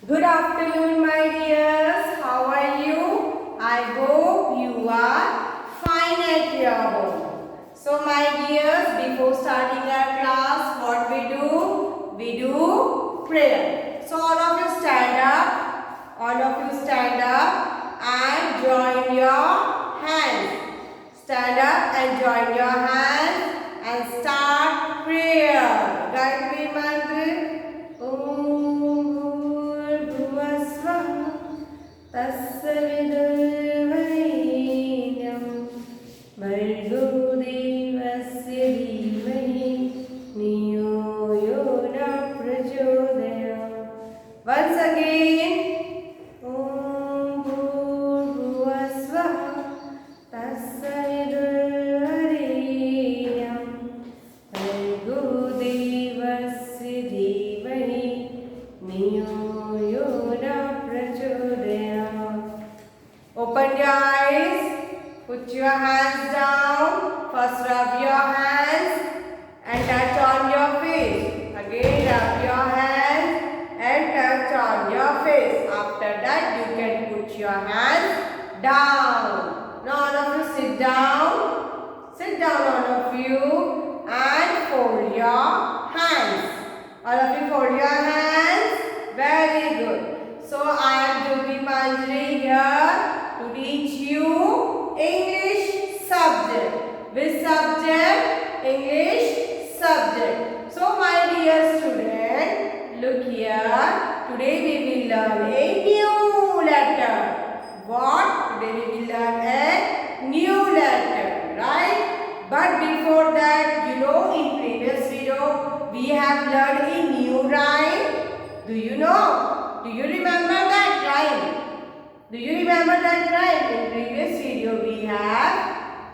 Good afternoon, my dears. How are you? I hope you are fine at your home. So, my dears, before starting our class, what we do? We do prayer. So, all of you stand up. All of you stand up and join your hands. Stand up and join your hands and start prayer. Gayatri mantra. Once again, Om Bhurvasvaha Tassavidurvarenyam Bhargo Devasya Dhimahi Dhiyo Yona Prachodayam. Open your eyes, put your hands down, first rub your hands and touch on your face. Again rub your hands and touch on your face. After that you can put your hands down. Now all of you sit down. Sit down all of you and fold your hands. All of you fold your hands. Very good. So I am Jyoti Manjari here to teach you English subject. Which subject? English subject. So my dear student, look here. Today we will learn a new letter. What? Today we will learn a new letter, right? But before that, in previous video we have learned a new rhyme. Do you know? Do you remember that rhyme? Do you remember that rhyme? In previous video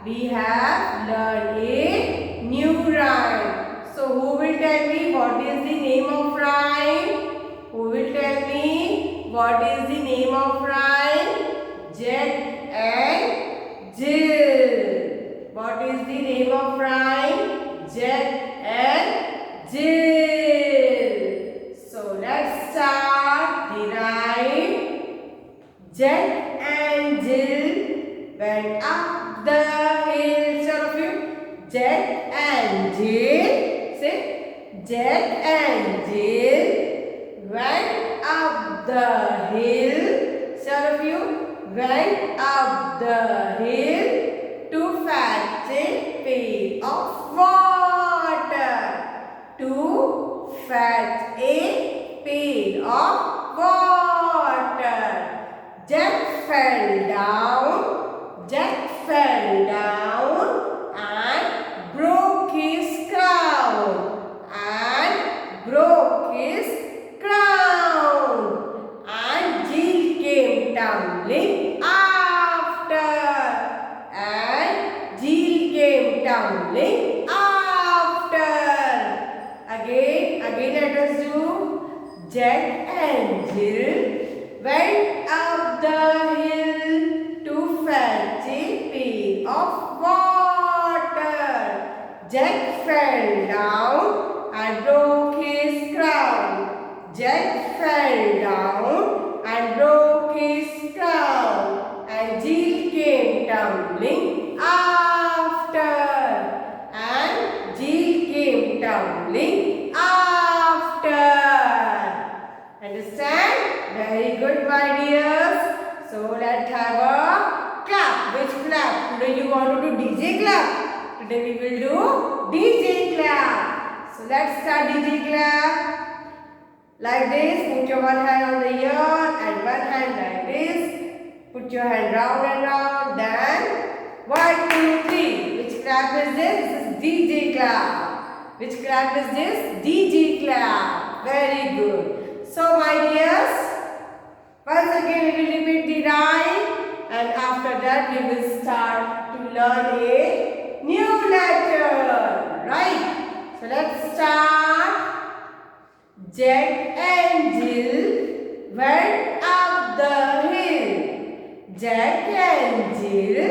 we have learned a new rhyme. So who will tell me what is the name of rhyme? Who will tell me what is the name of rhyme? Jack and Jill. What is the name of rhyme? Jack and Jill. So let's start the rhyme. Jack and Jill went up the hill. All of you. Jack and Jill. Say, Jack and Jill went up the hill. Some of you went up the hill to fetch a pail of water. To fetch a pail of water. Jack fell down. Jack fell down and broke his crown. And broke his crown. And Jill came tumbling after. And Jill came tumbling after. Again let us do. Jack and Jill went up the hill to fetch a pail of water. Jack fell down and broke his crown. Jack fell down and broke his crown. And Jill came tumbling after. And Jill came tumbling after. Understand? Very good, my dears. So let's have a clap. Which clap? Today you want to do DJ clap. Today we will do DJ clap. So let's start DJ clap. Like this. Put your one hand on the ear and one hand like this. Put your hand round and round. Then 1, 2, 3. Which clap is this? This is DJ clap. Which clap is this? DJ clap. Very good. So my dears, once again we will repeat the rhyme and after that we will start to learn a new letter. Right? So let's start. Jack and Jill went up the hill. Jack and Jill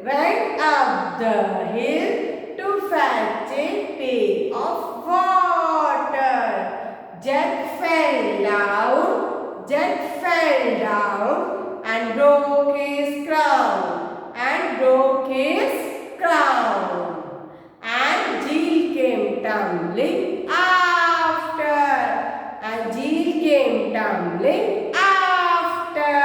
went up the hill to fetch a pail of water. Jack fell down. Jet fell down and broke his crown. And broke his crown. And Jill came tumbling after. And Jill came tumbling after.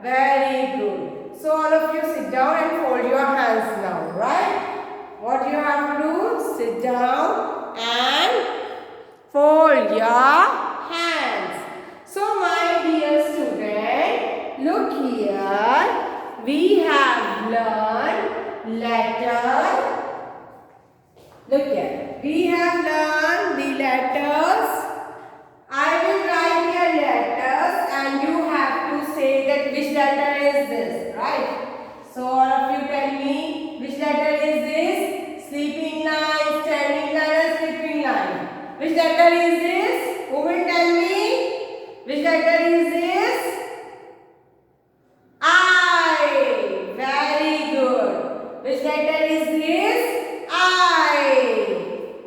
Very good. So all of you sit down and fold your hands now, right? What you have to do? Sit down and fold your hands. So my dear student, look here. We have learned letter. Look here. We have learned the letters. I will write your letters and you have to say that which letter is this, right? So all of you tell me which letter is this? Sleeping line, standing line and sleeping line. Which letter is this? Who will tell me? Which letter is this? I. Very good. Which letter is this? I.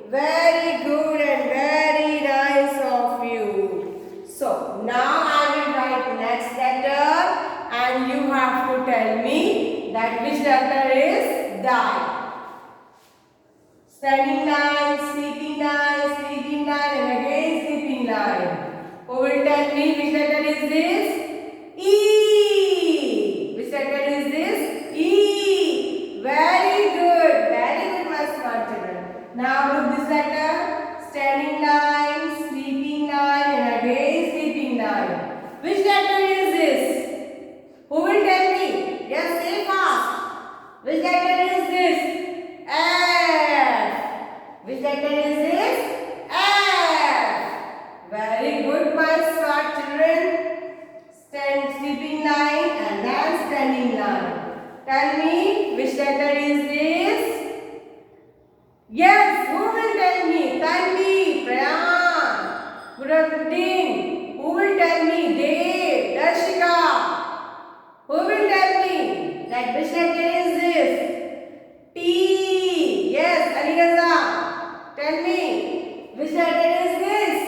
Very good and very nice of you. So now I will write next letter and you have to tell me that which letter is die. Standing line, sleeping line and again sleeping line. Who will tell me which letter is this? E. Which letter is this? E. Very good, my smart children. Now look this letter. Standing line, sleeping line and again sleeping line. Which letter is this? Who will tell me? Yes, say fast. Which letter is this? F. Which letter is this? F. Very good, my smart children. Stand sleeping line and then standing line. Tell me which letter is this? Yes, who will tell me? Tanvi, Prayan, Guruddin. Who will tell me? Dev, Darshika. Who will tell me that which letter is this? T. Yes, Aligaza. Tell me which letter is this?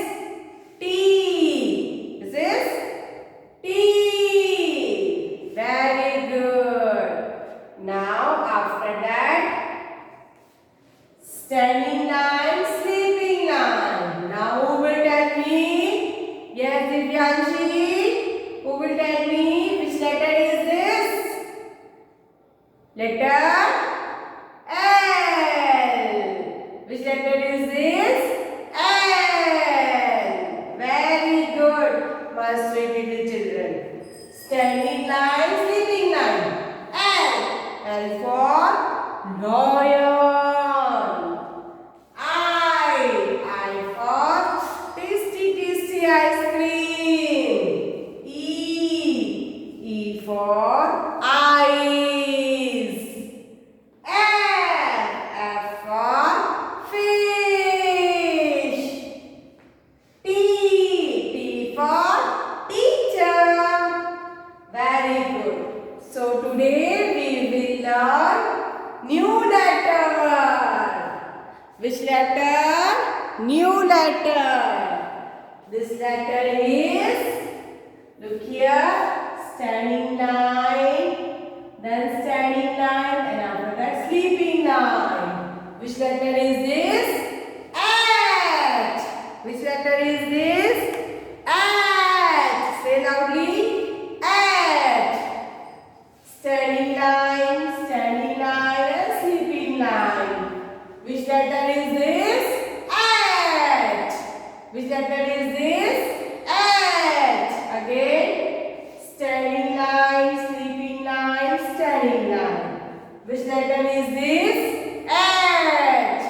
T. Is this? T. Very good. Now after that, standing line, sleeping line. Now who will tell me? Yes, Divyanshi. Who will tell me which letter is this? Letter L. Which letter is this? L. Very good, my sweet little children. Standing line, sleeping line. L. L for lion. I for tasty ice cream. E for eyes. F for fish. T for teacher. Very good. So today we will learn new letter. Which letter? New letter. This letter is, look here, standing line, then standing line and after that sleeping line. Which letter is this? H. Which letter is this? H. Say loudly. H. Standing line and sleeping line. Which letter is this? H. Which letter is this? H. Again, standing line, sleeping line, standing line. Which letter is this? H.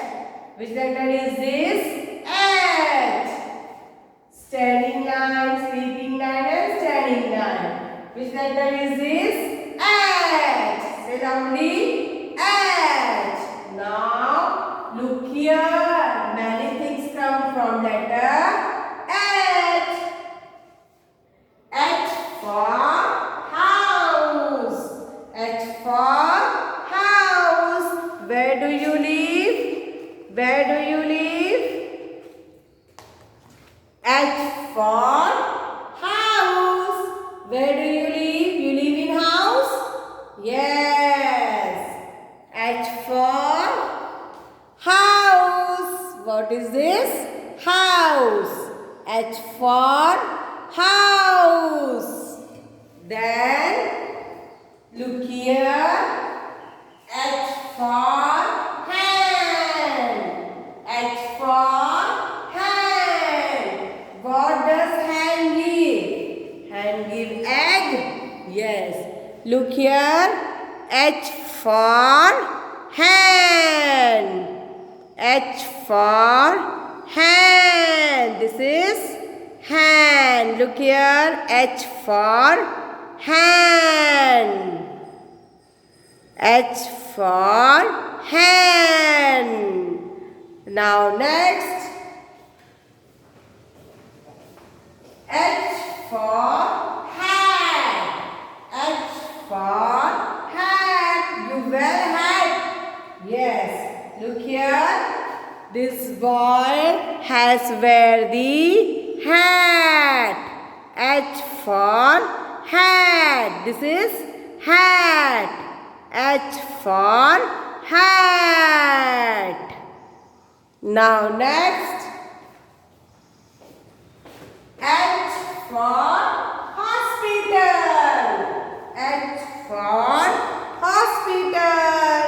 Which letter is this? H. Standing line, sleeping line and standing line. Which letter is this? H. Say loudly. H. Now look here. Many things come from letter H. H for house. H for house. Where do you live? Where do you live? H for house. Where do you live? You live in house? Yes. H for house. What is this? House. H for house. Then look here. H for hand. H for hand. What does hand give? Hand give egg? Yes. Look here. H for hand. H for hand. This is hand. Look here. H for hand. H for hand. Now next. H for hat. H for hat. You wear hat? Yes. Look here. This boy has wear the hat. H for hat. This is hat. H for hat. Now next. H for hospital. H for hospital.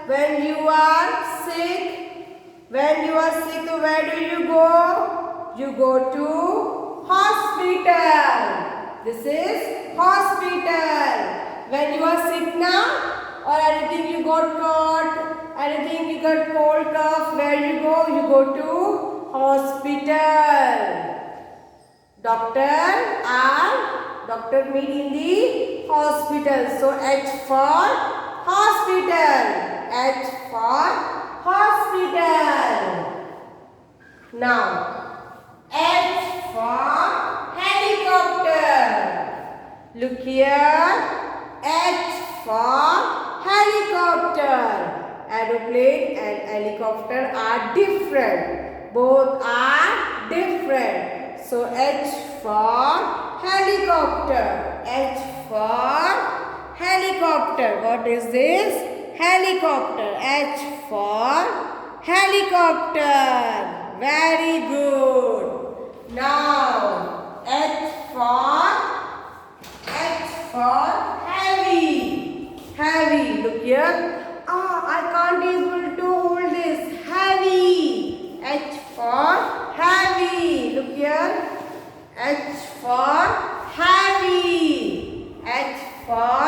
When you are sick, where do you go? You go to hospital. This is hospital. When you are sick now, or anything you got caught, anything you got cold, cough, where you go? You go to hospital. Doctor meet in the hospital. So H for hospital. H for hospital. Now H for helicopter. Look here. H for helicopter. Aeroplane and helicopter are different. Both are different. So H for helicopter. H for helicopter. What is this? Helicopter. H for helicopter. Very good. Now H for heavy. Heavy. Look here. I can't able to hold this. Heavy. H for heavy. Look here. H for heavy. H for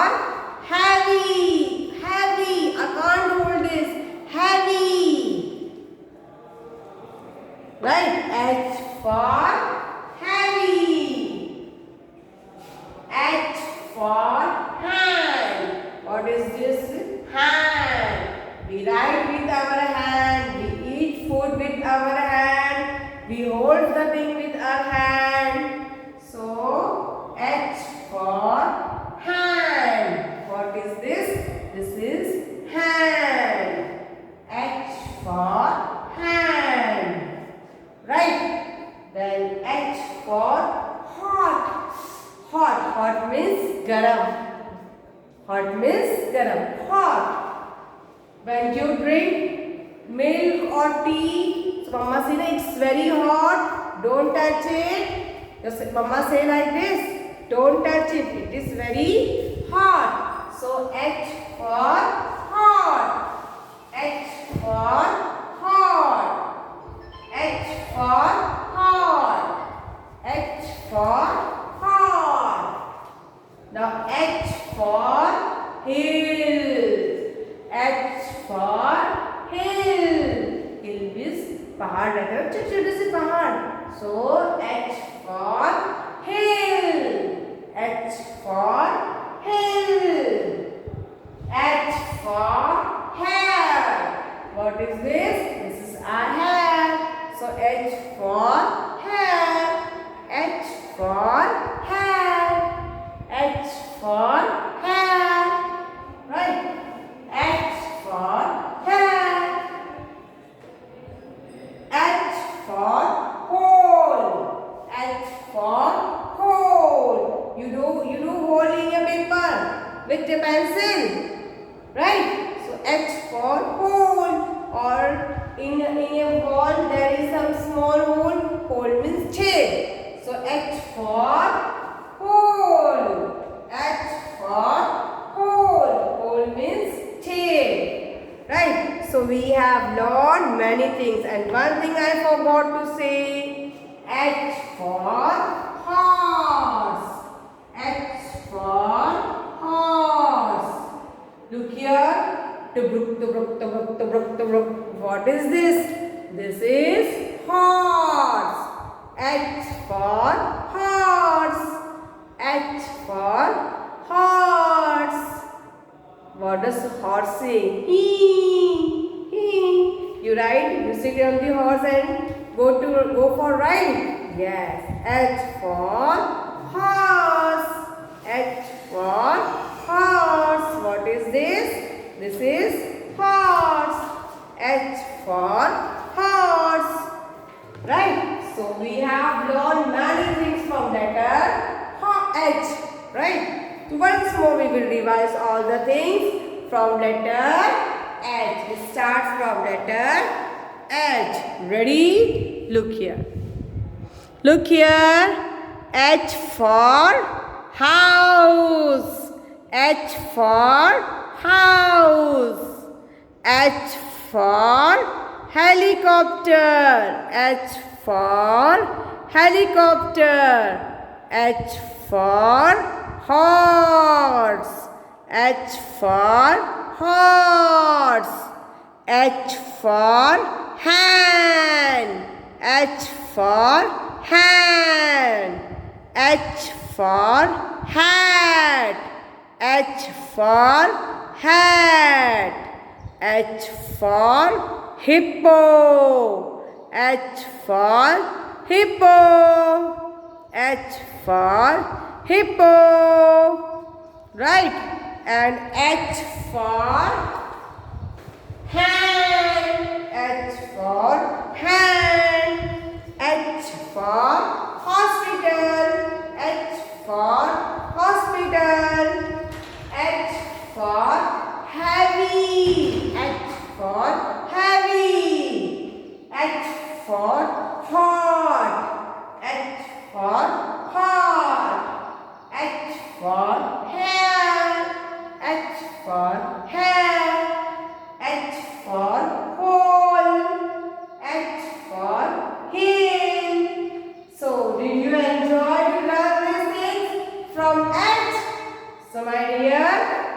heavy. Heavy. I can't hold this. Heavy. Right? H for heavy. H for hand. What is this? Hand. We write with our hand. We eat food with our hand. We hold the thing with our hand. So H for hand. What is this? This is hand. H for hand. Right? Then H for hot. Hot means garam. Hot means garam. Hot. When you drink milk or tea, so mama say it's very hot, don't touch it. Mama say like this, don't touch it, it is very hot. So H for hot. H for hot. H for hot. H for hot. Now H for hill. H for hill. Hill is पहाड़ रहता है, छोटे से पहाड़. So H for hill. H for hill. H for hair. What is this? This is our hair. So H for hair. H for hair. H for hair. Right? H for hair. H for hole. pencil. Right? So H for hole, or in a wall there is some small hole. Hole means छेद. So H for hole. H for hole. Hole means छेद. Right? So we have learned many things, and one thing I forgot to say. H for horse. H for horse. Look here. Tubruk, tubruk, tubruk, tubruk, tubruk. What is this? This is horse. H for horse. H for horse. What does horse say? Hee, hee. You ride. You sit on the horse and go for ride. Yes. H for horse. H for horse. What is this? This is horse. H for horse. Right? So we have learned many things from letter H. Right? Once more we will revise all the things from letter H. We start from letter H. Ready? Look here. Look here. H for house. H for house. H for helicopter. H for helicopter. H for horse. H for horse. H for hand. H for hand. H for hat. H for hat. H for hippo. H for hippo. H for hippo. Right? And H for hand. H for hand. H for hospital. H for hospital. H for heavy. H for heavy. H for hot. H for hot. H for hair. H for hair. H for hole. H for hill. So, did you enjoy to learn these things from H? So, my dear,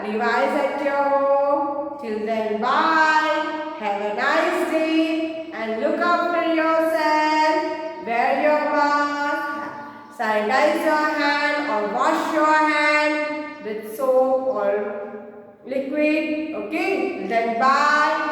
revise at your home. Till then, bye. Have a nice day and look after yourself. Wear your mask. Sanitize your hand or wash your hand with soap or liquid. Okay? Then bye.